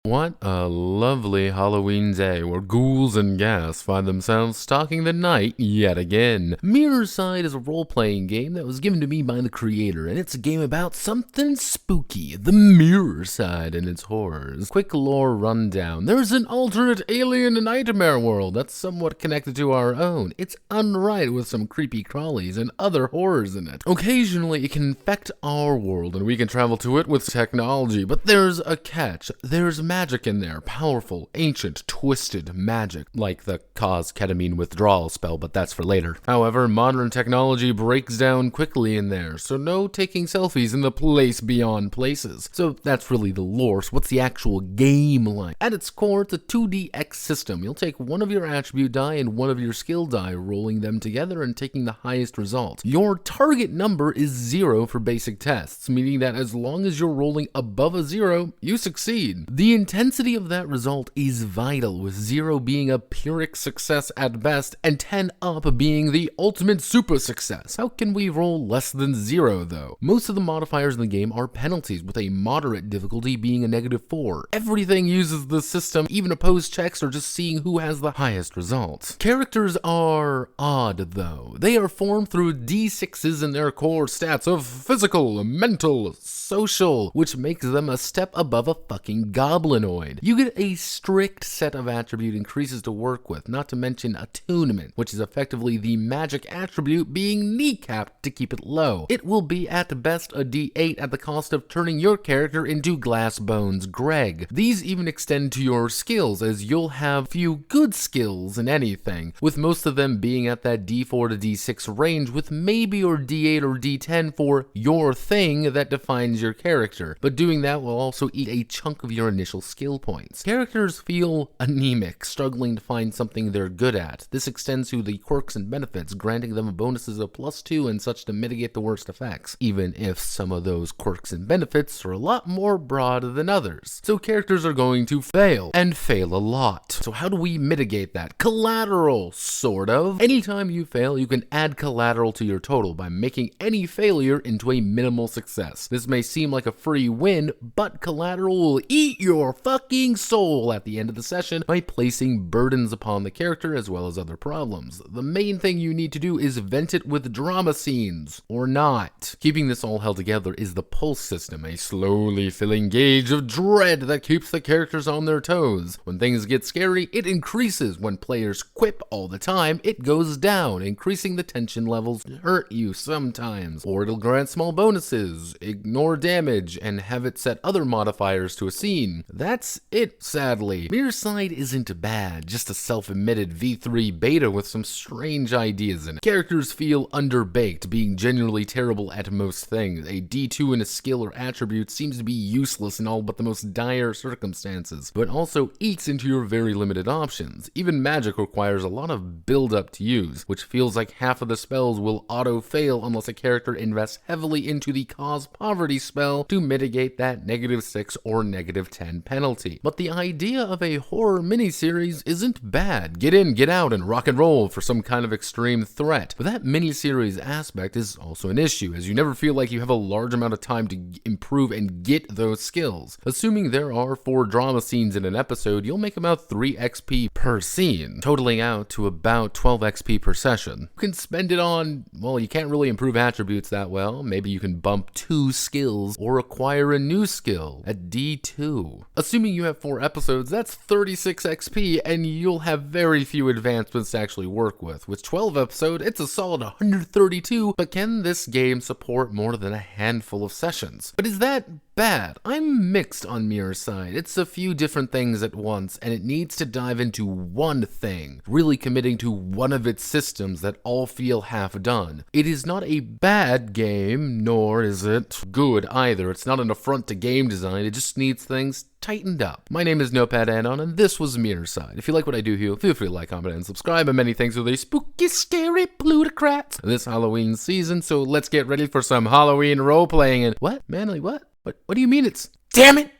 What a lovely Halloween day where ghouls and ghast find themselves stalking the night yet again. Myrrorside is a role-playing game that was given to me by the creator, and it's a game about something spooky, the Myrrorside and its horrors. Quick lore rundown. There's an alternate alien nightmare world that's somewhat connected to our own. It's unright with some creepy crawlies and other horrors in it. Occasionally, it can infect our world, and we can travel to it with technology, but there's a catch. There's magic in there, powerful, ancient, twisted magic, like the cause ketamine withdrawal spell, but that's for later. However, modern technology breaks down quickly in there, so no taking selfies in the place beyond places. So that's really the lore. So what's the actual game like? At its core, it's a 2DX system. You'll take one of your attribute die and one of your skill die, rolling them together and taking the highest result. Your target number is 0 for basic tests, meaning that as long as you're rolling above a 0, you succeed. The intensity of that result is vital, with 0 being a Pyrrhic success at best and 10 up being the ultimate super success. How can we roll less than 0 though? Most of the modifiers in the game are penalties, with a moderate difficulty being a -4. Everything uses the system, even opposed checks or just seeing who has the highest results. Characters are odd though. They are formed through D6s in their core stats of physical, mental, social, which makes them a step above a fucking goblinoid. You get a strict set of attribute increases to work with, not to mention attunement, which is effectively the magic attribute being kneecapped to keep it low. It will be at best a D8 at the cost of turning your character into Glass Bones Greg. These even extend to your skills, as you'll have few good skills in anything, with most of them being at that D4 to D6 range, with maybe your D8 or D10 for your thing that defines your character, but doing that will also eat a chunk of your initial skill points. Characters feel anemic, struggling to find something they're good at. This extends to the quirks and benefits, granting them bonuses of +2 and such to mitigate the worst effects, even if some of those quirks and benefits are a lot more broad than others. So characters are going to fail, and fail a lot. So how do we mitigate that? Collateral, sort of. Anytime you fail, you can add collateral to your total by making any failure into a minimal success. This may seem like a free win, but collateral will eat your fucking soul at the end of the session by placing burdens upon the character as well as other problems. The main thing you need to do is vent it with drama scenes, or not. Keeping this all held together is the pulse system, a slowly filling gauge of dread that keeps the characters on their toes. When things get scary, it increases. When players quip all the time, it goes down, increasing the tension levels to hurt you sometimes. Or it'll grant small bonuses, ignore damage, and have it set other modifiers to a scene. That's it, sadly. Myrrorside isn't bad, just a self-admitted V3 beta with some strange ideas in it. Characters feel underbaked, being genuinely terrible at most things. A D2 in a skill or attribute seems to be useless in all but the most dire circumstances, but also eats into your very limited options. Even magic requires a lot of build-up to use, which feels like half of the spells will auto-fail unless a character invests heavily into the cause poverty spell to mitigate that -6 or -10 penalty. But the idea of a horror miniseries isn't bad. Get in, get out, and rock and roll for some kind of extreme threat. But that miniseries aspect is also an issue, as you never feel like you have a large amount of time to improve and get those skills. Assuming there are 4 drama scenes in an episode, you'll make about 3 XP per scene, totaling out to about 12 XP per session. You can spend it on, well, you can't really improve attributes that well. Maybe you can bump 2 skills or acquire a new skill at D2. Assuming you have 4 episodes, that's 36 XP, and you'll have very few advancements to actually work with. With 12 episodes, it's a solid 132, but can this game support more than a handful of sessions? But is that bad? I'm mixed on Myrrorside. It's a few different things at once, and it needs to dive into one thing, really committing to one of its systems that all feel half done. It is not a bad game, nor is it good either. It's not an affront to game design, it just needs things tightened up. My name is Notepad, and this was Myrrorside. If you like what I do here, feel free to like, comment, and subscribe, and many thanks for the spooky, scary plutocrats this Halloween season. So let's get ready for some Halloween role-playing and— what? Manly, what? What do you mean it's— damn it!